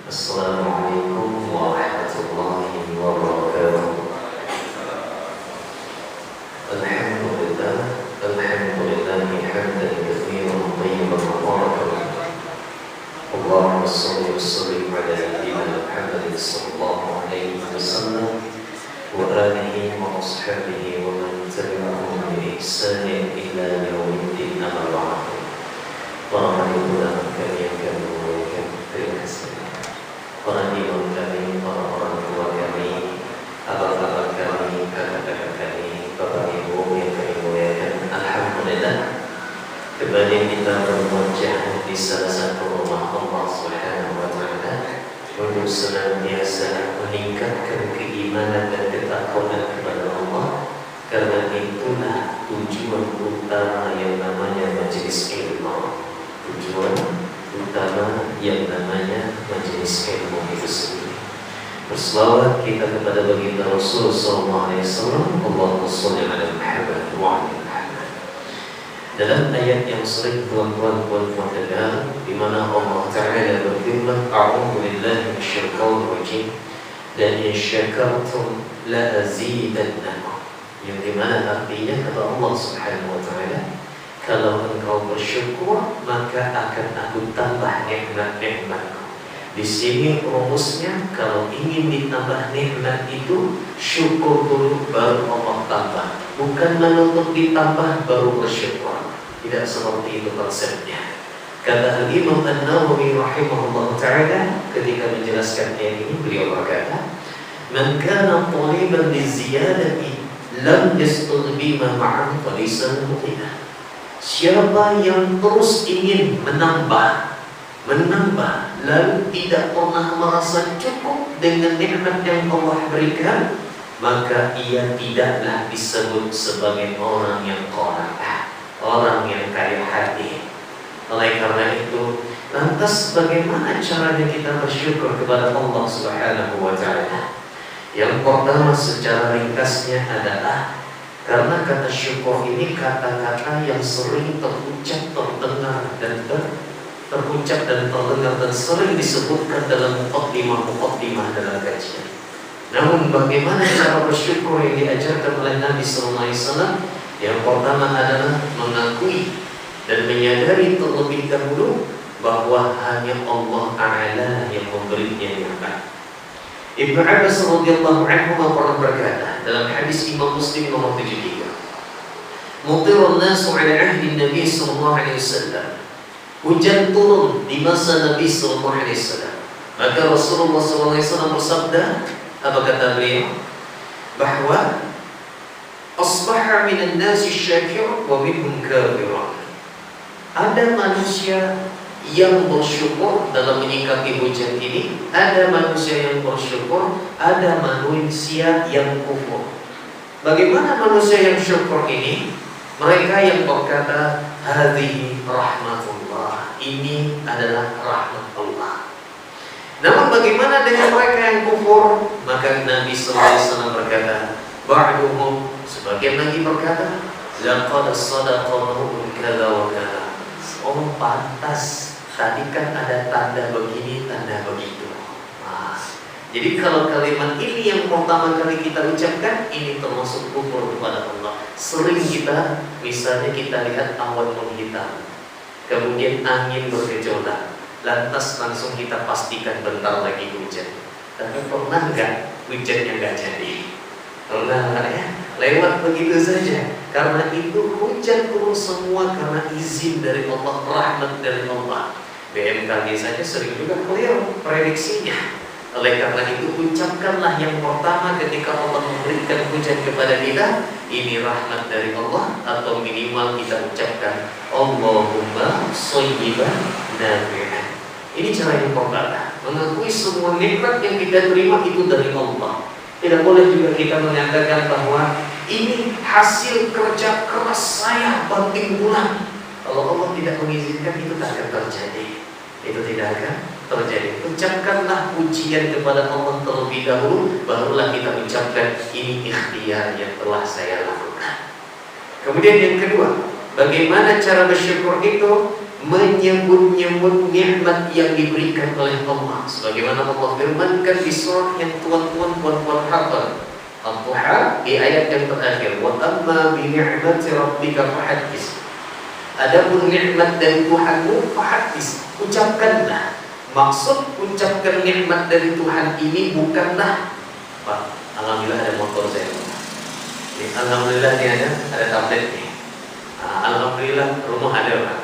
Assalamualaikum warahmatullahi wabarakatuh. Alhamdulillah, alhamdulillahi hamdan katsiran thayyiban mubarakan. Allahumma shalli wa sallim ala nabiyyina Muhammadin sallallahu alaihi wasallam wa alihi wa ashabihi wa man tabi'ahum bi ihsanin ila yaumiddin, amma ba'd. Para hadirin kami yang kami muliakan, terima kasih. Para imam kami, para orang tua kami, abang-abang kami, kakak-kakak kami, bapak ibu yang kami muliakan, alhamdulillah kembali kita berwajah di salah satu rumah Allah Subhanahu wa taala untuk senantiasa meningkatkan keimanan dan ketakwaan kepada Allah. Karena itulah tujuan utama yang namanya majelis ilmu. Tujuan utama yang namanya majelis ilmu itu sendiri. Berselawat kita kepada baginda Rasul sallallahu alaihi wasallam. Allahumma shalli ala Muhammad wa ala Muhammad. Dalam ayat yang sering tuan-tuan dengar, di mana Allah Taala berfirman, "A'udzu billahi minasyaitonir rajim, dan in syakartum la azidannakum." Yang dimana artinya kata Allah Subhanahu wa taala, kalau engkau bersyukur maka akan aku tambah nikmat-nikmatku. Di sini rumusnya, kalau ingin ditambah nikmat itu syukur dulu baru Allah tambah, bukan menuntut ditambah baru bersyukur. Tidak seperti itu konsepnya. Kata Imam An-Nawawi rahimahullah taala ketika menjelaskan ayat ini, beliau berkata, "Man kana thaliban liziyadati lam yastaghni ma'an falisan mu'minah." Siapa yang terus ingin menambah lalu tidak pernah merasa cukup dengan nikmat yang Allah berikan, maka ia tidaklah disebut sebagai orang yang qanaah, orang yang kaya hati. Oleh karena itu, lantas bagaimana caranya kita bersyukur kepada Allah Subhanahu wa taala? Yang pertama secara ringkasnya adalah karena kata syukur ini kata-kata yang sering terucap, terdengar dan terucap dan terdengar dan sering disebutkan dalam muqaddimah dalam kajian. Namun bagaimana cara bersyukur yang diajarkan oleh Nabi sallallahu alaihi wasallam? Yang pertama adalah mengakui dan menyadari terlebih dahulu bahwa hanya Allah Ta'ala yang memberinya nikmat. Ibnu Abbas radhiyallahu anhu pernah berkata dalam hadis Imam Muslim nomor 73, "Mutirun nasu ala ahdi Nabi sallallahu alaihi wasallam." Hujan turun di masa Nabi sallallahu alaihi wasallam. Maka Rasulullah sallallahu alaihi wasallam bersabda, apa kata beliau? Bahwa asbaha minan nasi syakir wa minhum kafirun. Ada manusia yang bersyukur dalam menyikapi hujan ini, ada manusia yang bersyukur, ada manusia yang kufur. Bagaimana manusia yang syukur ini? Mereka yang berkata, hadhihi rahmatullah, ini adalah rahmat Allah. Namun bagaimana dengan mereka yang kufur? Maka Nabi sallallahu alaihi wasallam berkata, ba'duhum, sebagian lagi berkata, laqad sadaqa mar'un kadza wa kadza. Oh pantas, tadi kan ada tanda begini, tanda begitu. Jadi kalau kalimat ini yang pertama kali kita ucapkan, ini termasuk kufur kepada Allah. Sering kita, misalnya kita lihat awan menghitam, kemudian angin bergejolak, lantas langsung kita pastikan bentar lagi hujan. Tapi pernah nggak hujannya nggak jadi? Pernah ya? Lewat begitu saja. Karena itu hujan turun semua karena izin dari Allah, rahmat dari Allah. BMKG saja sering juga keliru prediksinya. Oleh karena itu ucapkanlah yang pertama ketika Allah memberikan hujan kepada kita, ini rahmat dari Allah, atau minimal kita ucapkan Allahumma shayyiban nafi'an. Ini cara yang pertama, mengakui semua nikmat yang kita terima itu dari Allah. Tidak boleh juga kita menyatakan bahwa ini hasil kerja keras saya banting tulang. Kalau Allah tidak mengizinkan, itu tak akan terjadi. Itu tidak akan terjadi. Ucapkanlah pujian kepada Allah terlebih dahulu, barulah kita ucapkan ini ikhtiar yang telah saya lakukan. Kemudian yang kedua, bagaimana cara bersyukur itu? menyebut-nyebut nikmat yang diberikan oleh Allah, sebagaimana Allah firmankan di surah yang tuan-tuan hafal Al-Duha di ayat yang terakhir, wa amma bi ni'mati rabbika fahaddits. Adapun nikmat dari Tuhanmu fahaddits, ucapkanlah. Maksud ucapkan nikmat dari Tuhan ini bukanlah, Pak, alhamdulillah ada motor saya. Alhamdulillah ini ada tablet nih. Alhamdulillah rumah ada, Pak.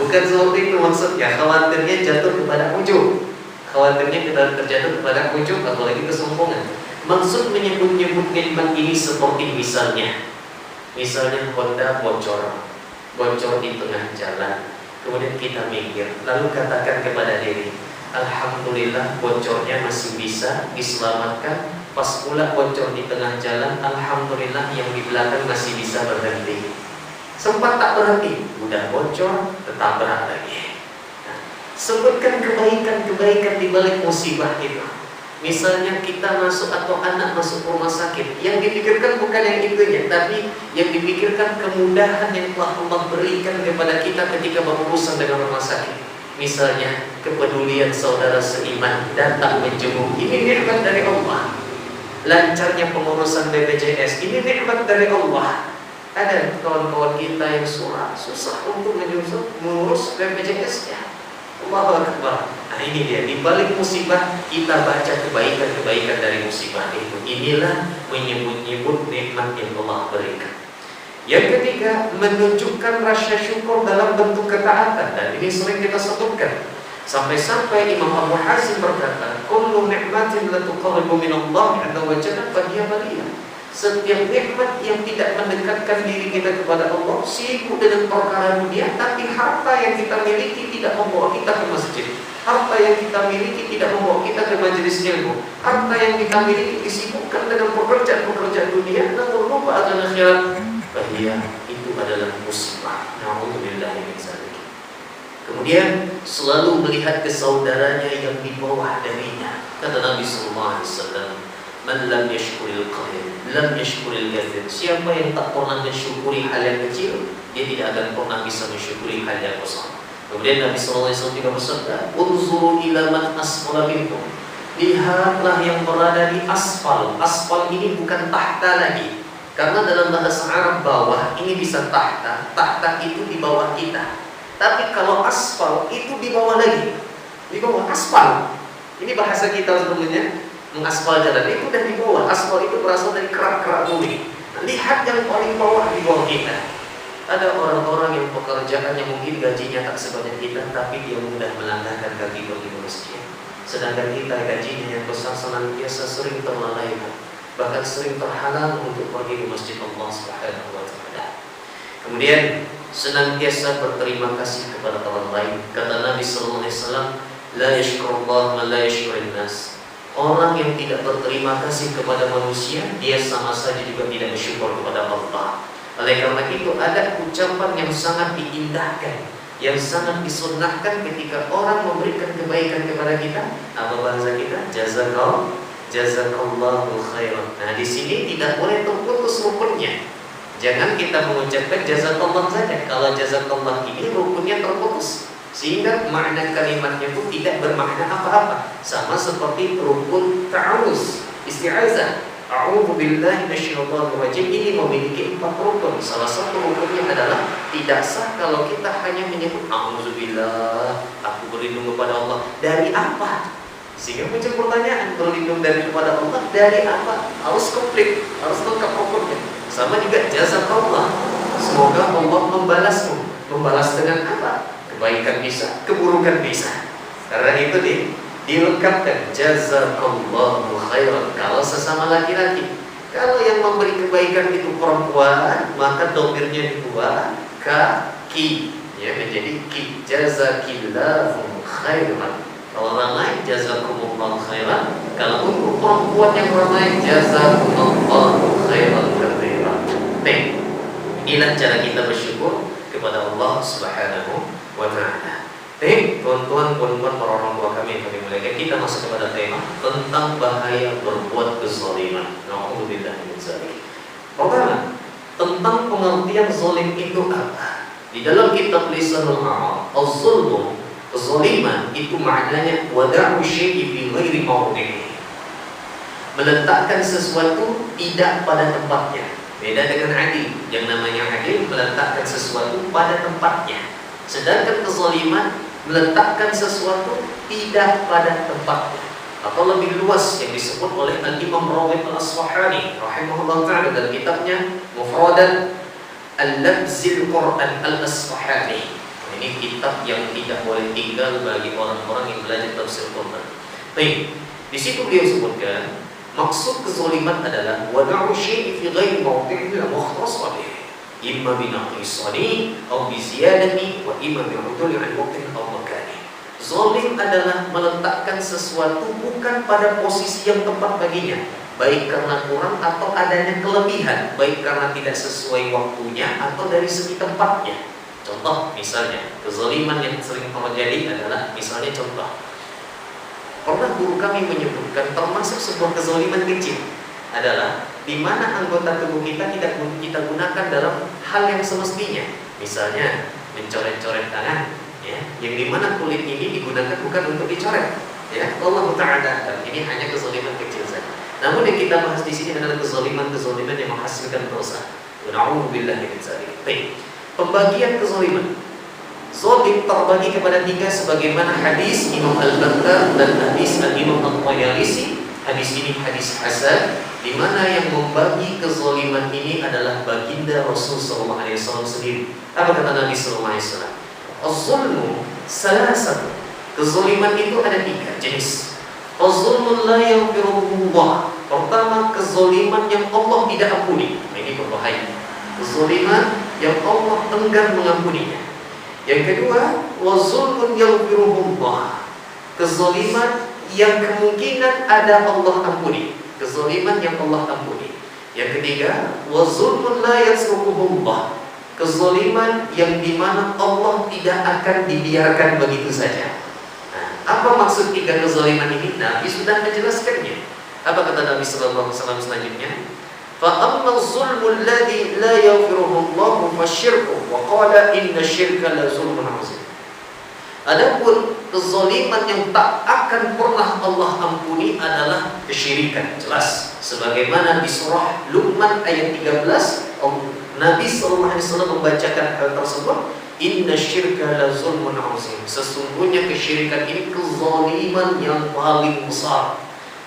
Bukan seperti itu maksudnya. Khawatirnya jatuh kepada ujub, khawatirnya kita terjatuh kepada ujub, apalagi kesombongan. Maksud menyebut-nyebut nikmat ini seperti misalnya Honda bocor di tengah jalan, kemudian kita mikir, lalu katakan kepada diri, alhamdulillah bocornya masih bisa diselamatkan. Pas pula bocor di tengah jalan, alhamdulillah yang di belakang masih bisa berhenti. Sempat tak berhenti, udah bocor, tetap berat lagi. Nah, sebutkan kebaikan-kebaikan di balik musibah itu. Misalnya kita masuk atau anak masuk rumah sakit, yang dipikirkan bukan yang itunya, tapi yang dipikirkan kemudahan yang telah Allah berikan kepada kita ketika berurusan dengan rumah sakit. Misalnya kepedulian saudara seiman datang menjenguk, ini nikmat dari Allah. Lancarnya pengurusan BPJS, ini nikmat dari Allah. Ada kawan-kawan kita yang susah untuk mengurus BPJS-nya. Allahu Akbar. Nah ini dia, di balik musibah kita baca kebaikan-kebaikan dari musibah itu. Inilah menyebut-nyebut nikmat yang Allah berikan. Yang ketiga, menunjukkan rasa syukur dalam bentuk ketaatan. Dan ini sering kita sebutkan. Sampai-sampai Imam Abu Hazim berkata, kullu ni'matin la tuqarribu minallah 'azza wa jalla fa hiya baliyah. Setiap nikmat yang tidak mendekatkan diri kita kepada Allah, sibuk dengan perkara dunia, tapi harta yang kita miliki tidak membawa kita ke masjid, harta yang kita miliki tidak membawa kita ke majelis ilmu, harta yang kita miliki disibukkan dengan pekerjaan-pekerjaan dunia, namun lupa akan akhirat. Bahaya, itu adalah musibah. Na'udzubillah min dzalik. Kemudian selalu melihat ke saudaranya yang di bawah darinya. Kata Nabi sallallahu alaihi wasallam, man lam yashkuril qalil lam yashkuril katsir. Siapa yang tak pernah mensyukuri hal yang kecil, dia tidak akan pernah bisa mensyukuri hal yang besar. Kemudian Nabi sallallahu alaihi wasallam juga bersabda, unzuru ila man asfala minkum. Lihatlah yang berada di asfal. Asfal ini bukan tahta lagi, karena dalam bahasa Arab bawah ini bisa tahta. Tahta itu di bawah kita. Tapi kalau asfal itu di bawah lagi, di bawah aspal. Ini bahasa kita sebelumnya. Mengaspal jalan itu dan di bawah. Aspal itu berasal dari kerak-kerak bumi. Lihat yang paling bawah di bawah kita. Ada orang-orang yang pekerjaannya mungkin gajinya tak sebanyak kita, tapi dia mudah melangkahkan kaki pergi ke masjid. Sedangkan kita gajinya yang besar senantiasa sering terlalaikan, bahkan sering terhalang untuk pergi ke masjid Allah Subhanahu wa taala. Kemudian senantiasa berterima kasih kepada orang lain. Kata Nabi sallallahu alaihi wasallam, la yashkurullah man la yashkurin nas. Orang yang tidak berterima kasih kepada manusia, dia sama saja juga tidak bersyukur kepada Allah. Oleh karena itu ada ucapan yang sangat diindahkan, yang sangat disunnahkan ketika orang memberikan kebaikan kepada kita. Apa bahasa kita? Jazakallahu khairan. Nah di sini tidak boleh terputus rukunnya. Jangan kita mengucapkan jazakallah saja. Kalau jazakallah ini rukunnya terputus, sehingga makna kalimatnya pun tidak bermakna apa-apa. Sama seperti rukun ta'awuz, isti'azah, a'udzu billahi minasyaitonir rajim, ini memiliki 4 rukun. Salah satu rukunnya adalah tidak sah kalau kita hanya menyebut a'udzubillah, aku berlindung kepada Allah. Dari apa? Sehingga muncul pertanyaan, berlindung kepada Allah dari apa? Harus komplit, harus lengkap rukunnya. Sama juga jazakallah, semoga Allah membalasmu. Membalas dengan apa? Kebaikan bisa, keburukan bisa. Karena itu dilengkapkan jazakallahu khairan kalau sesama laki-laki. Kalau yang memberi kebaikan itu perempuan, maka domirnya dibuat ki, ya menjadi ki. Jazakillahu khairan. Kalau orang lain jazakumullahu khairan. Kalau untuk perempuan yang ramai jazakumullahu khairan katsiran. Inilah cara kita bersyukur kepada Allah Subhanahu wa ta'ala. Tuan-tuan para orang tua kami yang kami muliakan, kita masuk kepada tema tentang bahaya berbuat kezaliman. Na'udzubillah min dzalik. Pertama, tentang pengertian zalim itu apa? Di Di dalam kitab Lisanul Arab, az-zulmu, kezaliman itu maknanya wada'u syai'i fi ghairi mawdi'ihi. Meletakkan sesuatu tidak pada tempatnya. Beda dengan adil. Yang namanya adil meletakkan sesuatu pada tempatnya. Sedangkan kezaliman meletakkan sesuatu tidak pada tempatnya. Atau lebih luas yang disebut oleh Al-Imam Rawid Al-Asfahani rahimahullah ta'ala dalam kitabnya Mufradat Al-Labzil Quran Al-Asfahani. Ini kitab yang tidak boleh tinggal bagi orang-orang yang belajar tafsir Quran. Baik, di situ beliau sebutkan maksud kezaliman adalah wada'u syai'i fi ghairi mawdi'ihi al-mukhtas bih, imma bi naqisani aw bi ziyadati wa imma bi 'uduli 'an waqtin aw makani. Zalim adalah meletakkan sesuatu bukan pada posisi yang tepat baginya, baik karena kurang atau adanya kelebihan, baik karena tidak sesuai waktunya atau dari segi tempatnya. Contoh misalnya, kezaliman yang sering terjadi adalah misalnya contoh. Pernah guru kami menyebutkan termasuk sebuah kezaliman kecil adalah di mana anggota tubuh kita tidak kita gunakan dalam hal yang semestinya. Misalnya mencoret-coret tangan, ya, yang dimana kulit ini digunakan bukan untuk dicoret. Ya, Allah Ta'ala, ini hanya kezaliman kecil saja. Namun yang kita bahas di sini adalah kezaliman yang menghasilkan dosa. Na'udzubillahi min dzalik. Baik. Pembagian kezaliman. Zalim terbagi kepada 3 sebagaimana hadis Imam Al-Battah dan hadis Al-Imam At-Tayalisi. Hadis ini hadis hasan, di mana yang membagi kezaliman ini adalah baginda Rasul sallallahu alaihi wasallam sendiri. Apa kata Nabi sallallahu alaihi wasallam? Az-zulmu salasatu. Kezaliman itu ada 3 jenis. Az-zulmu la yaghfiruhu Allah. Pertama, kezaliman yang Allah tidak ampuni. Ini berbahaya. Kezaliman yang Allah enggan mengampuninya. Yang kedua, wazulmun yaghfiruhu Allah. Kezaliman yang kemungkinan ada Allah ampuni. Kezaliman yang Allah ampuni. Yang ketiga, wazulmun la yasruquhu Allah. Kezaliman yang dimana Allah tidak akan dibiarkan begitu saja. Nah, apa maksud 3 kezaliman ini? Nabi sudah menjelaskannya. Apa kata Nabi sallallahu alaihi wasallam selanjutnya? فَأَمَّا الظُّلْمُ الَّذِي لَا يَغْفِرُهُ اللَّهُ فَالشِّرْكُ وَقَالَ إِنَّ الشِّرْكَ لَظُلْمٌ عَظِيمٌ. Adapun kezaliman yang tak akan pernah Allah ampuni adalah kesyirikan. Jelas sebagaimana di surah Luqman ayat 13, Nabi sallallahu alaihi wasallam membacakan hal tersebut, "Inna syirka la zulmun 'azim." Sesungguhnya kesyirikan ini kezaliman yang paling besar.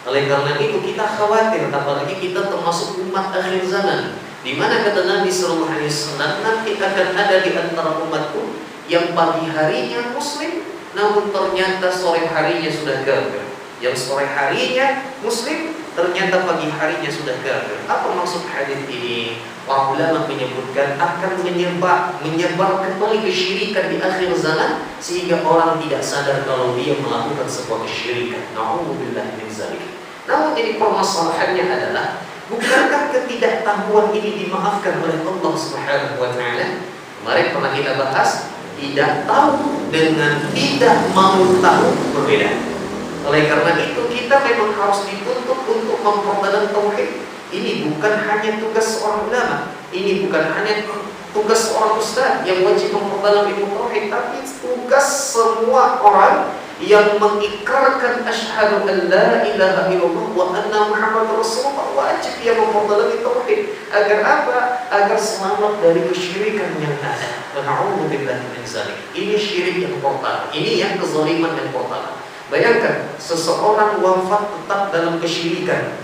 Oleh karena itu kita khawatir, apalagi kita termasuk umat akhir zaman, di mana kata Nabi sallallahu alaihi wasallam, nanti akan ada di antara umatku yang pagi harinya muslim, namun ternyata sore harinya sudah kafir. Yang sore harinya muslim, ternyata pagi harinya sudah kafir. Apa maksud hadis ini? Para ulama menyebutkan akan menyebar kembali kesyirikan di akhir zaman, sehingga orang tidak sadar kalau dia melakukan sebuah kesyirikan. Na'udzubillahi min dzalik. Namun jadi permasalahannya adalah, bukankah ketidaktahuan ini dimaafkan oleh Allah Subhanahu wa taala? Kemarin pernah kita bahas, tidak tahu dengan tidak mau tahu berbeda. Oleh karena itu kita memang harus dituntut untuk memperdalam tauhid. Ini bukan hanya tugas seorang ulama, ini bukan hanya tugas seorang ustaz yang wajib memperdalam ilmu tauhid, tapi tugas semua orang yang mengikrarkan asyhadu an la ilaha illallah wa anna muhammadar rasulullah, wajib dia memperdalam tauhid. Agar apa? Agar selamat dari kesyirikan yang ada. Na'udzubillahi min dzalik. Ini syirik yang pertama, ini yang kezaliman yang pertama. Bayangkan seseorang wafat tetap dalam kesyirikan,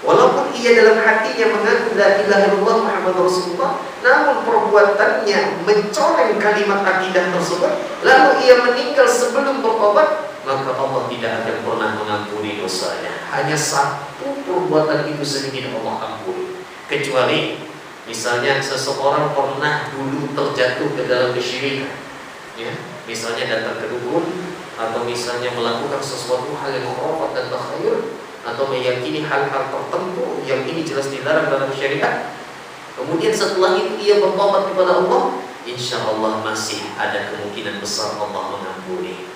walaupun ia dalam hatinya mengaku la ilaha illallah Muhammadur Rasulullah, namun perbuatannya mencoreng kalimat akidah tersebut, lalu ia meninggal sebelum bertobat, maka Allah tidak akan pernah mengampuni dosanya. Hanya satu perbuatan itu saja yang Allah ampuni. Kecuali misalnya seseorang pernah dulu terjatuh ke dalam kesyirikan, ya, misalnya datang ke dukun, atau misalnya melakukan sesuatu hal yang khurafat dan takhayyul, atau meyakini hal-hal tertentu yang ini jelas dilarang dalam syariat. Kemudian setelah itu ia bertobat kepada Allah, insya Allah masih ada kemungkinan besar Allah mengampuni.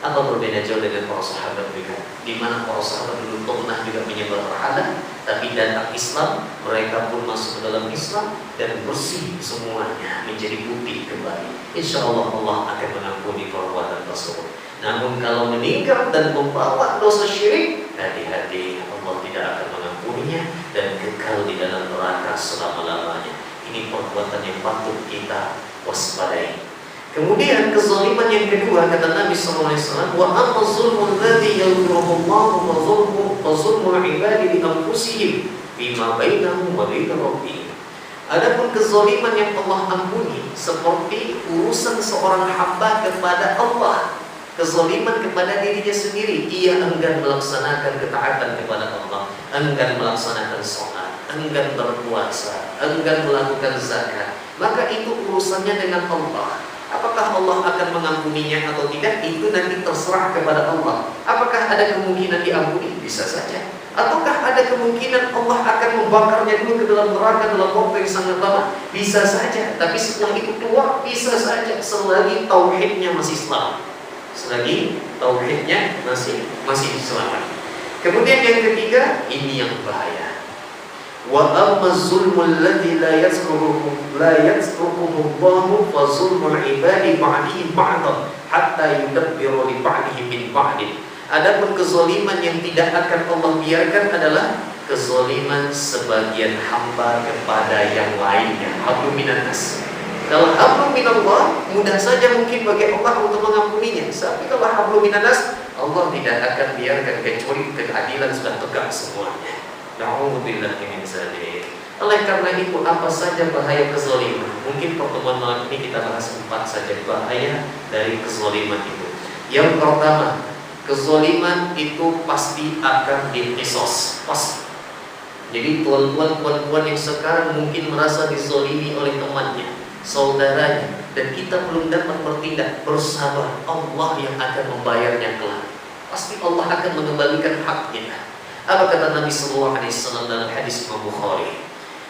Apa berbeda jauh dengan para sahabat juga, di mana para sahabat dulu pernah juga menyembah berhala, tapi datang Islam, mereka pun masuk ke dalam Islam dan bersih semuanya menjadi putih kembali. Insya Allah Allah akan mengampuni perbuatan tersebut. Namun kalau meninggal dan membawa dosa syirik, hati-hati, Allah tidak akan mengampuninya dan kekal di dalam neraka selama-lamanya. Ini perbuatan yang patut kita waspadai. Kemudian kezaliman yang kedua, kata Nabi SAW, wa amma zulmul ladzi yaghfiruhu Allahu wa zulmul ibadi li anfusihim bima bainahum wa bain rabbihim. Adapun kezaliman yang Allah ampuni seperti urusan seorang hamba kepada Allah, kezaliman kepada dirinya sendiri, ia enggan melaksanakan ketaatan kepada Allah, enggan melaksanakan sholat, enggan berpuasa, enggan melakukan zakat, maka itu urusannya dengan Allah. Apakah Allah akan mengampuninya atau tidak, itu nanti terserah kepada Allah. Apakah ada kemungkinan diampuni? Bisa saja. Ataukah ada kemungkinan Allah akan membakarnya dulu ke dalam neraka dalam waktu yang sangat lama? Bisa saja. Tapi setelah itu keluar, bisa saja, selagi tauhidnya masih selamat. Selagi tauhidnya masih selamat. Kemudian yang ketiga, ini yang bahaya. Wa amma zulmul ladzi la yasruhu Allahu fa zulmul ibadi ba'dihi ba'dan hatta yudabbiru li ba'dihi min ba'din. Adapun kezaliman yang tidak akan Allah biarkan adalah kezaliman sebagian hamba kepada yang lainnya. Hablum minan nas. Kalau hablum minallah, mudah saja mungkin bagi Allah untuk mengampuninya. Tapi kalau hablum minan nas, Allah tidak akan biarkan kecuali keadilan sudah tegak semuanya. Na'udzubillah min dzalik. Oleh karena itu, apa saja bahaya kezaliman? Mungkin pertemuan malam ini kita bahas 4 saja bahaya dari kezaliman itu. Yang pertama, kezaliman itu pasti akan diqisas. Pasti. Jadi tuan-tuan, puan-puan yang sekarang mungkin merasa dizalimi oleh temannya, saudaranya, dan kita belum dapat bertindak, bersabar. Allah yang akan membayarnya kelak. Pasti Allah akan mengembalikan hak kita. Apa kata Nabi sallallahu alaihi wasallam dalam hadis Imam Bukhari?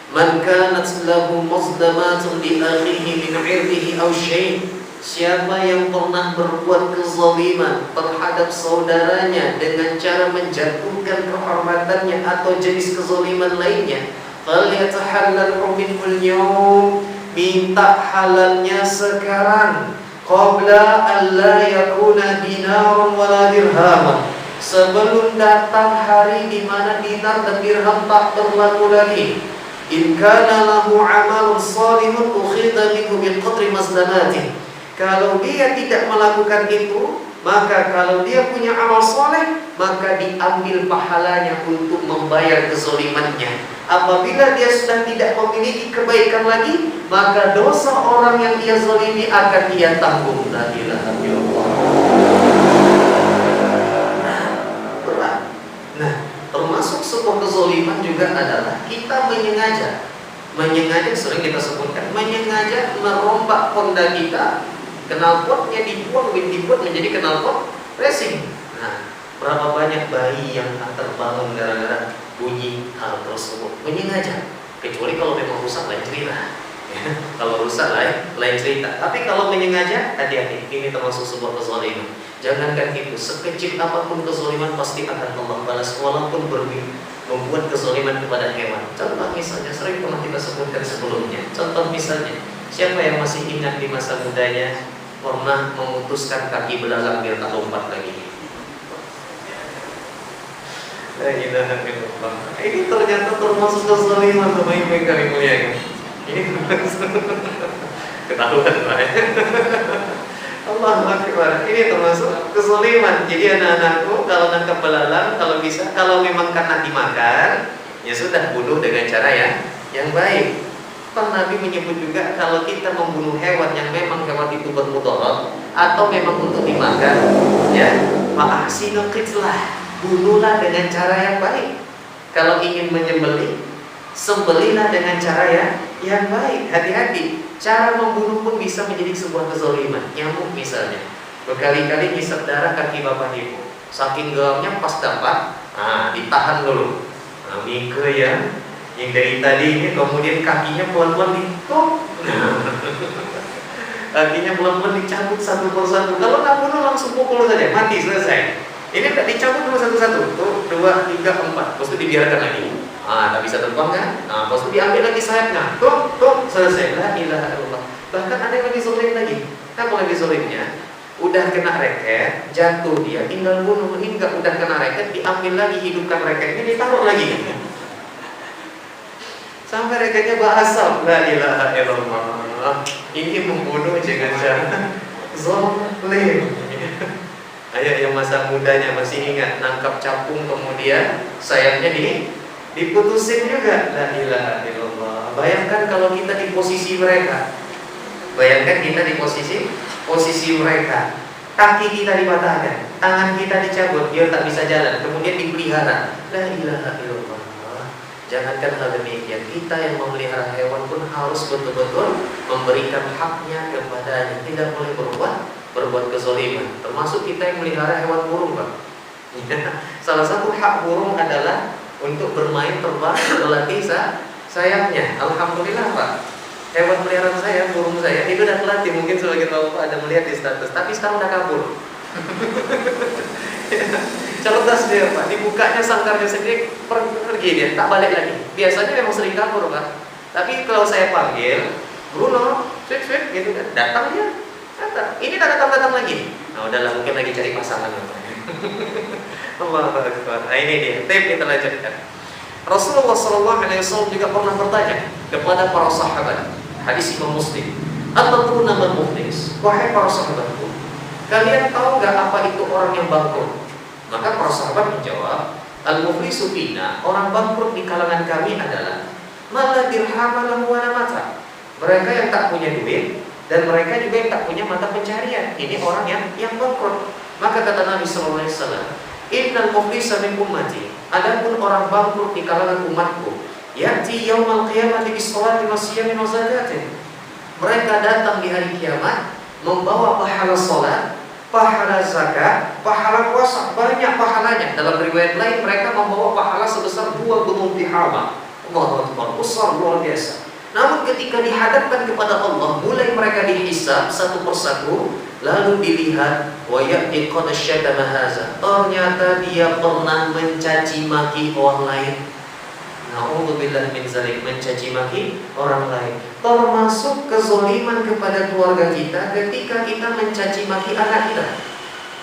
Man kanat lahu mazlamatun li akhihi min 'irdihi aw syai'. Siapa yang pernah berbuat kezaliman terhadap saudaranya dengan cara menjatuhkan kehormatannya atau jenis kezaliman lainnya, falyatahallalhu minhul yawm. Minta halalnya sekarang, qabla an la yakuna dinarun wala dirhaman. Sebelum datang hari di mana dinar dan dirham tak berlaku lagi. In kana lahu 'amalun shalihun ukhidha minhu biqadri mazlamatihi. Kalau dia tidak melakukan itu, maka kalau dia punya amal soleh, maka diambil pahalanya untuk membayar kezalimannya. Apabila dia sudah tidak memiliki kebaikan lagi, maka dosa orang yang ia zalimi akan ia tanggung. La ilaha illallah. Nah, termasuk sebuah kezaliman juga adalah kita menyengaja sering kita sebutkan, menyengaja merombak Honda kita, knalpotnya dibuat menjadi knalpot racing. Nah, berapa banyak bayi yang terbangun gara-gara bunyi hal tersebut, menyengaja. Kecuali kalau memang rusak lain cerita. Kalau rusak lain cerita. Tapi kalau menyengaja, hati-hati, ini termasuk sebuah kezaliman. Jangankan itu, sekecil apapun kezaliman pasti akan Allah balas, walaupun membuat kezaliman kepada hewan. Contoh misalnya, sering pernah kita sebutkan sebelumnya. Contoh misalnya, siapa yang masih ingat di masa mudanya pernah memutuskan kaki belalang biar tak lompat lagi? La ilaha illallah. Ini ternyata termasuk kezaliman, teman-teman kami muliakan. Ini ketahuan lah ya. Allahu Akbar. Ini termasuk kezaliman. Jadi anak-anakku kalau nangkap belalang, kalau bisa, kalau memang karena dimakan, ya sudah bunuh dengan cara yang baik. Pak Nabi menyebut juga kalau kita membunuh hewan yang memang hewan itu bermudarat atau memang untuk dimakan, ya, fa'ahsinu qitlah, bunuhlah dengan cara yang baik. Kalau ingin menyembelih, sembelilah dengan cara yang baik. Hati-hati. Cara membunuh pun bisa menjadi sebuah kezaliman. Nyamuk misalnya, berkali-kali ngisap darah kaki bapak ibu, saking geramnya pas dapat, ditahan dulu. Mika yang dari tadi ini, kemudian kakinya pelan-pelan kakinya pelan-pelan dicabut satu persatu. Kalau nak bunuh langsung pukul saja, mati, selesai. Ini tidak dicabut dulu satu-satu, tuh 2, 3, 4, terus itu dibiarkan lagi. Tak bisa terbang kan? Terus itu diambil lagi sayapnya, tuh, selesai. La ilaha illallah. Bahkan ada yang lebih sulit lagi. Apa lebih sulitnya? Udah kena reket, jatuh dia, tinggal bunuh. Ini enggak, udah kena reket, diambil lagi, hidupkan reketnya, ditaruh lagi. Sampai reketnya basah. La ilaha illallah. Ini membunuh jangan-jangan zalim. Ayo yang masa mudanya masih ingat nangkap capung kemudian sayapnya diputusin juga. La ilaha illallah. Bayangkan kalau kita di posisi mereka. Bayangkan kita di posisi mereka. Kaki kita dipatahkan, tangan kita dicabut, dia tak bisa jalan, kemudian dipelihara. La ilaha illallah. Jangankan hal demikian, kita yang memelihara hewan pun harus betul-betul memberikan haknya kepadanya. Tidak boleh berbuat kezaliman. Termasuk kita yang melihara hewan burung, Pak. Salah satu hak burung adalah untuk bermain terbang, berlatih sayapnya. Alhamdulillah, Pak. Hewan peliharaan saya, burung saya itu udah terlatih. Mungkin sebagian Bapak ada melihat di status, tapi sekarang udah kabur. Cerdas dia, Pak. Dibukanya sangkarnya sendiri, pergi dia, tak balik lagi. Biasanya memang sering kabur, Pak. Tapi kalau saya panggil, Bruno, sweet gitu kan, datang dia. Datang. Ini tak datang lagi. Nah, udahlah, mungkin lagi cari pasangan. Allahu Akbar. Nah, ini dia. Kita lanjutkan. Rasulullah SAW juga pernah bertanya kepada para sahabat. Hadis Imam Muslim. Atadruna man muflis? Wahai para sahabatku, kalian tahu enggak apa itu orang yang bangkrut? Maka para sahabat menjawab, al-muflisu fina, orang bangkrut di kalangan kami adalah mala dirham lahu wala mata. Mereka yang tak punya duit dan mereka juga yang tak punya mata pencarian. Ini orang yang bangkrut. Maka kata Nabi sallallahu alaihi wasallam, innal muflisa min ummati, adapun orang bangkrut di kalangan umatku, ya'ti yaumal qiyamati bis sholati wasiyami wa zakatin. Mereka datang di hari kiamat membawa pahala salat, pahala zakat, pahala puasa, banyak pahalanya. Dalam riwayat lain mereka membawa pahala sebesar 2 gunung Tihama. Allahu Akbar, besar luar biasa. Namun ketika dihadapkan kepada Allah, mulai mereka dihisab satu persatu, lalu dilihat wa ya'ti qad syatama hadza. Ternyata dia pernah mencaci maki orang lain. Na'udzubillah min zalik, mencaci maki orang lain. Termasuk kezaliman kepada keluarga kita ketika kita mencaci maki anak kita,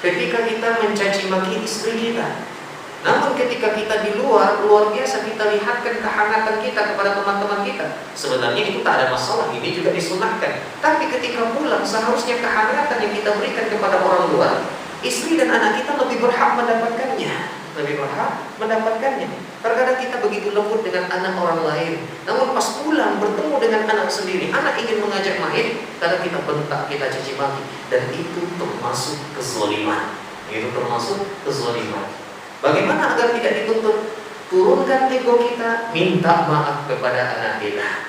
ketika kita mencaci maki istri kita. Namun ketika kita di luar biasa kita lihatkan kehangatan kita kepada teman-teman kita. Sebenarnya itu tak ada masalah, ini juga disunahkan. Tapi ketika pulang seharusnya kehangatan yang kita berikan kepada orang luar, istri dan anak kita lebih berhak mendapatkannya. Terkadang kita begitu lembut dengan anak orang lain, namun pas pulang bertemu dengan anak sendiri, anak ingin mengajak main, kadang kita bentak, kita caci maki, dan itu termasuk kezaliman. Bagaimana agar tidak dituntut? Turunkan ego kita, minta maaf kepada anak kita.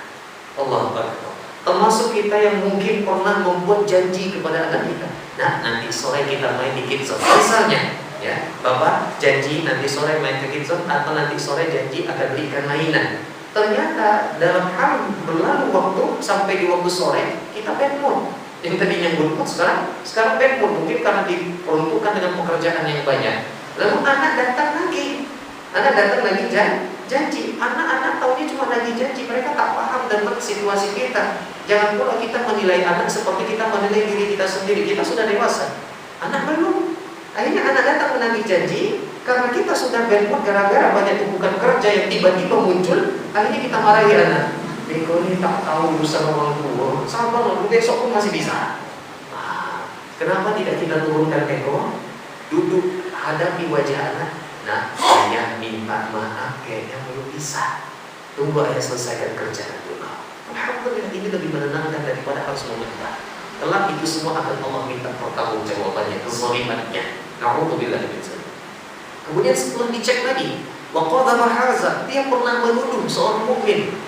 Allahu Akbar. Termasuk kita yang mungkin pernah membuat janji kepada anak kita. Nah, nanti sore kita main di kids zone. Misalnya, ya, Bapak janji nanti sore main ke kids zone, atau nanti sore janji akan belikan mainan. Ternyata dalam hal berlalu waktu sampai di waktu sore kita bad mood. Yang tadinya good mood sekarang bad mood, mungkin karena diperuntukkan dengan pekerjaan yang banyak. Lalu anak datang lagi janji. Anak-anak taunya cuma lagi janji, mereka tak paham tentang situasi kita. Jangan pula kita menilai anak seperti kita menilai diri kita sendiri. Kita sudah dewasa, anak belum. Akhirnya anak datang menagih janji karena kita sudah bad gara-gara banyak tumpukan kerja yang tiba-tiba muncul. Akhirnya kita marahi anak. Beko ini tak tahu urusan orang tua. Sabar, besok pun masih bisa. Kenapa tidak kita turunkan ego? Duduk, hadapi wajah anak. Nah, saya minta maaf, kayaknya belum bisa. Tunggu ayah selesaikan kerjaan dulu. Alhamdulillah, ini lebih menenangkan daripada harus meminta. Kelak itu semua akan Allah minta pertanggungjawabannya, kezalimannya. Na'udzubillah min dzalik. Kemudian setelah dicek lagi, wa qadama hadza, dia pernah menuduh seorang mukmin.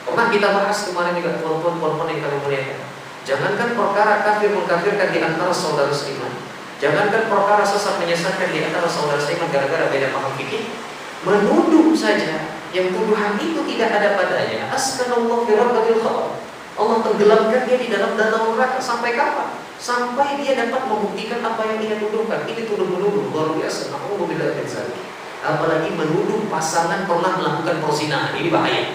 Pernah kita bahas kemarin juga, teman-teman yang kami muliakan. Jangankan perkara kafir mengkafirkan di antara saudara seiman. Jangankan perkara sesat menyesatkan di antara saudara seiman gara-gara beda paham fikih, menuduh saja yang tuduhan itu tidak ada padanya. Askanallahu fi rabbil khabar. Allah tenggelamkan dia di dalam danau neraka. Sampai kapan? sampai dia dapat membuktikan apa yang ia tuduhkan. Ini tuduh-menuduh luar biasa. Alhamdulillah. Apalagi menuduh pasangan pernah melakukan perzinahan, ini bahaya.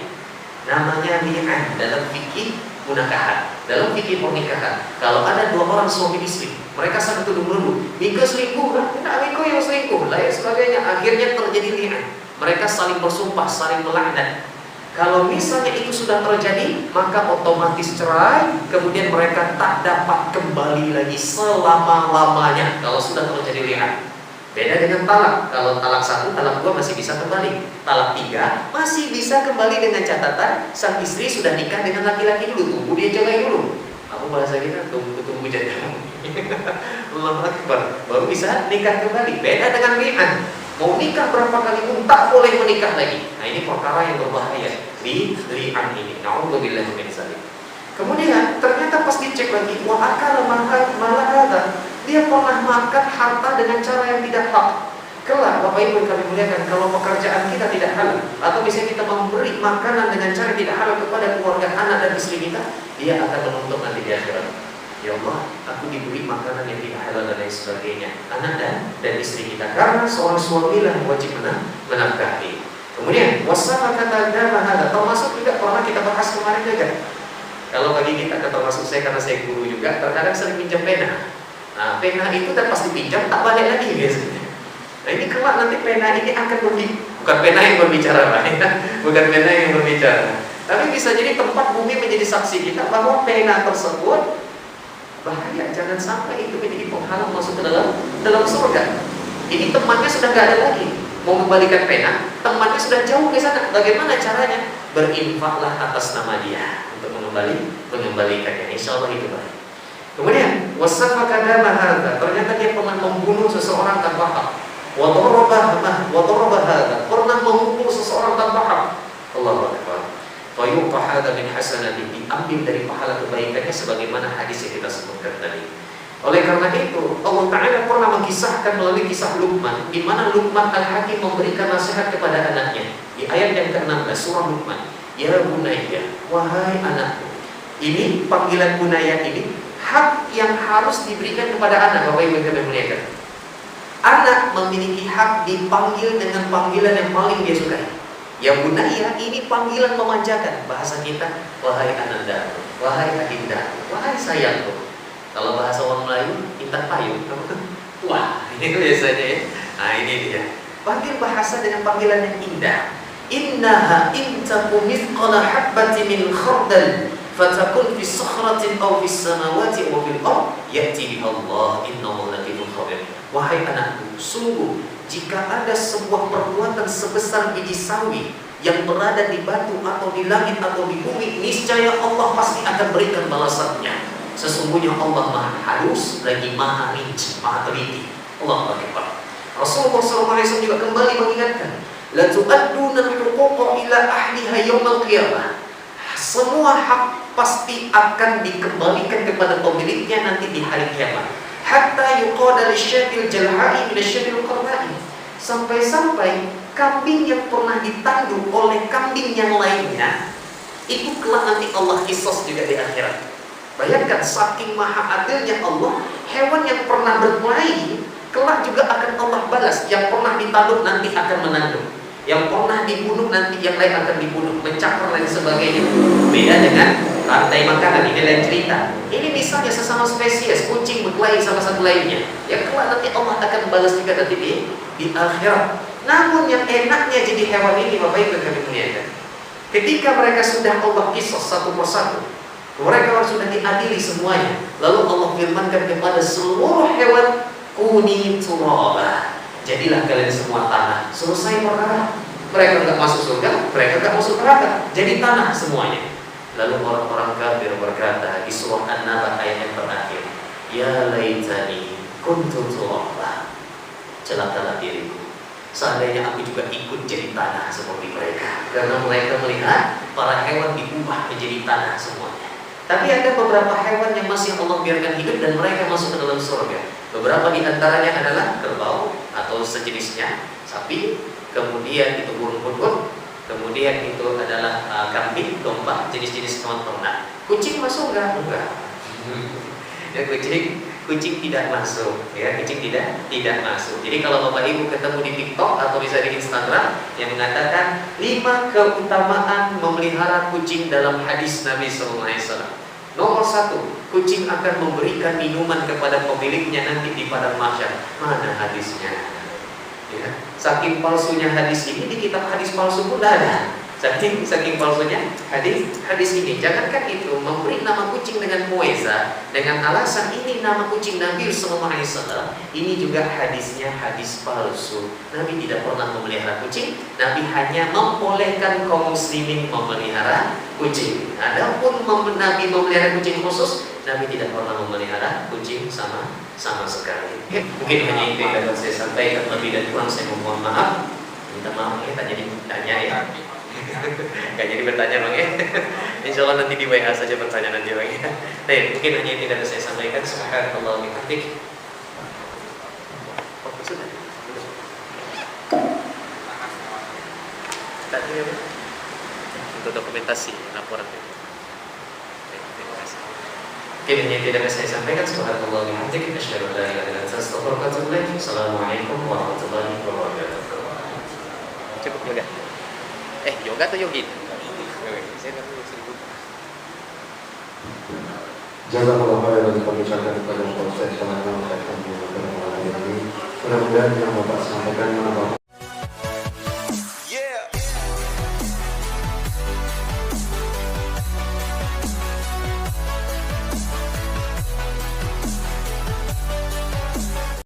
Namanya li'an dalam fikih munakahat, dalam fikih pernikahan. Kalau ada dua orang suami istri, mereka saling tuduh-menuduh, Mika selingkuh kan? Tidak, Mika yang selingkuh, lain sebagainya. Akhirnya terjadi li'an. Mereka saling bersumpah, saling melaknat. Kalau misalnya itu sudah terjadi, maka otomatis cerai. Kemudian mereka tak dapat kembali lagi selama-lamanya kalau sudah terjadi li'an. Beda dengan talak. Kalau talak 1, talak 2 masih bisa kembali. Talak 3 masih bisa kembali dengan catatan sang istri sudah nikah dengan laki-laki dulu. Tunggu dia cerai dulu. Apa bahasa kita? Tunggu janda. Allahu Akbar. Baru bisa nikah kembali. Beda dengan li'an. Mau nikah berapa kali pun tak boleh menikah lagi. Nah, ini perkara yang berbahaya di li'an ini. Na'udzubillah min dzalik. Kemudian ternyata pas dicek lagi, wa akala malah ada, dia pernah makan harta dengan cara yang tidak hak. Kelak Bapak Ibu yang kami muliakan, kalau pekerjaan kita tidak halal, atau misalnya kita memberi makanan dengan cara yang tidak halal kepada keluarga, anak dan istri kita, dia akan menuntut nanti di akhirat. Ya Allah, aku diberi makanan yang tidak halal dan lain sebagainya, anak dan istri kita, karena seorang suami lah wajib menafkahi. Kemudian wasama kata dama, termasuk juga pernah kita bahas kemarin juga. Kalau bagi kita, termasuk saya karena saya guru juga, terkadang sering pinjam pena. Nah, pena itu dan pasti pinjam tak balik lagi biasanya. Nah, ini kelak nanti pena ini akan bukan pena yang berbicara, Pak, ya. Bukan pena yang berbicara. Tapi bisa jadi tempat bumi menjadi saksi kita bahwa pena tersebut bahaya. Jangan sampai itu menjadi penghalang masuk ke dalam surga. Ini temannya sudah nggak ada lagi. Mau kembalikan pena, temannya sudah jauh ke sana. Bagaimana caranya? Berinfaklah atas nama dia untuk mengembalikannya. Insya Allah itu baik. Kemudian wasafa kadama hadza, ternyata dia pernah membunuh seseorang tanpa hak. Wa daraba hadza, pernah memukul seseorang tanpa hak. Allahu Akbar. Fa yuqa hadza min hasanatihi, diambil dari pahala kebaikannya sebagaimana hadis yang kita sebutkan tadi. Oleh karena itu, Allah Ta'ala pernah mengisahkan melalui kisah Luqman, di mana Luqman Al-Hakim memberikan nasihat kepada anaknya. Di ayat yang ke-16 surah Luqman, ya bunayya, wahai anakku. Ini panggilan bunayya ini hak yang harus diberikan kepada anak. Bapak Ibu yang muliakan, anak memiliki hak dipanggil dengan panggilan yang paling dia sukai. Ya bunayya ini panggilan memanjakan. Bahasa kita, wahai ananda, wahai adinda, wahai sayangku. Kalau bahasa orang Melayu, intan payung. Wah, ini biasanya ya. Nah, ini dia. Panggil bahasa dengan panggilan yang indah. Innaha in taku mithqala habbatin min khardal fatakun fi sakhratin aw fis samawati wa fil ard ya'ti biha Allah innahu latifun khabir. Wahai anakku, sungguh jika ada sebuah perbuatan sebesar biji sawi yang berada di batu atau di langit atau di bumi, niscaya Allah pasti akan berikan balasannya. Sesungguhnya Allah Maha halus lagi Maha rinci, Maha teliti. Allahu Akbar. Rasulullah SAW juga kembali mengingatkan, la tu'adduna al-huquqa ila ahliha yaumil qiyamah. Semua hak pasti akan dikembalikan kepada pemiliknya nanti di hari kiamat. Hatta yuqada lisyatil jalha'i min asyatil qarna'i. Sampai-sampai kambing yang pernah ditandu oleh kambing yang lainnya itu kelak nanti Allah qisas juga di akhirat. Bayangkan saking maha adilnya Allah, hewan yang pernah berkelahi kelak juga akan Allah balas. Yang pernah ditanduk nanti akan menanduk, yang pernah dibunuh nanti yang lain akan dibunuh, mencakar dan sebagainya. Beda dengan rantai makanan, ini lain cerita. Ini misalnya sesama spesies, kucing berkelahi sama satu lainnya, yang kelak nanti Allah akan balas juga nanti di akhirat. Namun yang enaknya jadi hewan ini, Bapak Ibu kami muliakan, ketika mereka sudah Allah kisah satu persatu, mereka sudah diadili semuanya. Lalu Allah firmankan kepada seluruh hewan, kuni turaba, jadilah kalian semua tanah. Selesai perkara. Mereka enggak masuk surga, mereka enggak masuk neraka, jadi tanah semuanya. Lalu orang-orang kafir berkata di surah An-Naba ayat yang terakhir, ya laitani kuntu turaba, celakalah diriku, seandainya aku juga ikut jadi tanah seperti mereka. Karena mereka melihat para hewan diubah menjadi tanah semuanya. Tapi ada beberapa hewan yang masih Allah biarkan hidup dan mereka masuk ke dalam surga. Beberapa di antaranya adalah kerbau atau sejenisnya, sapi, kemudian itu burung kuduk, kemudian itu adalah kambing, domba, jenis-jenis hewan ternak. Kucing masuk enggak? Enggak. Ya, kucing tidak masuk, ya, kucing tidak masuk. Jadi kalau Bapak Ibu ketemu di TikTok atau bisa di Instagram yang mengatakan 5 keutamaan memelihara kucing dalam hadis Nabi SAW. Nomor 1, kucing akan memberikan minuman kepada pemiliknya nanti di padang mahsyar. Mana hadisnya? Ya, saking palsunya hadis ini, di kitab hadis palsu pun ada. Saking palsunya hadis ini. Jangankan itu, memberi nama kucing dengan mueza, dengan alasan ini nama kucing Nabi SAW, ini juga hadisnya hadis palsu. Nabi tidak pernah memelihara kucing. Nabi hanya membolehkan kaum muslimin memelihara kucing. Adapun Nabi memelihara kucing khusus, Nabi tidak pernah memelihara kucing sama sekali. Mungkin hanya itu yang dapat saya sampaikan. Lebih dan kurang saya mohon maaf. Minta maaf ya, tanya ya. Gak jadi bertanya bang ya. Insya Allah nanti di WA saja bertanya nanti bang ya. Baik, mungkin hanya itu yang saya sampaikan. Subhanallah wa bihamdik. Sudah. Tadi ya bang. Untuk dokumentasi laporan. Terima kasih. Mungkin hanya itu yang saya sampaikan. Subhanallah wa bihamdik. Asyhadu an la ilaha illa anta astaghfiruka wa atubu ilaik. Assalamualaikum warahmatullahi wabarakatuh. Cukup yoga. Yoga atau yogin? Jazakallah khairan kami ucapkan kepada Ustaz Sallallahu Alaihi Wasallam. Mudah-mudahan yang Bapak sampaikan menambah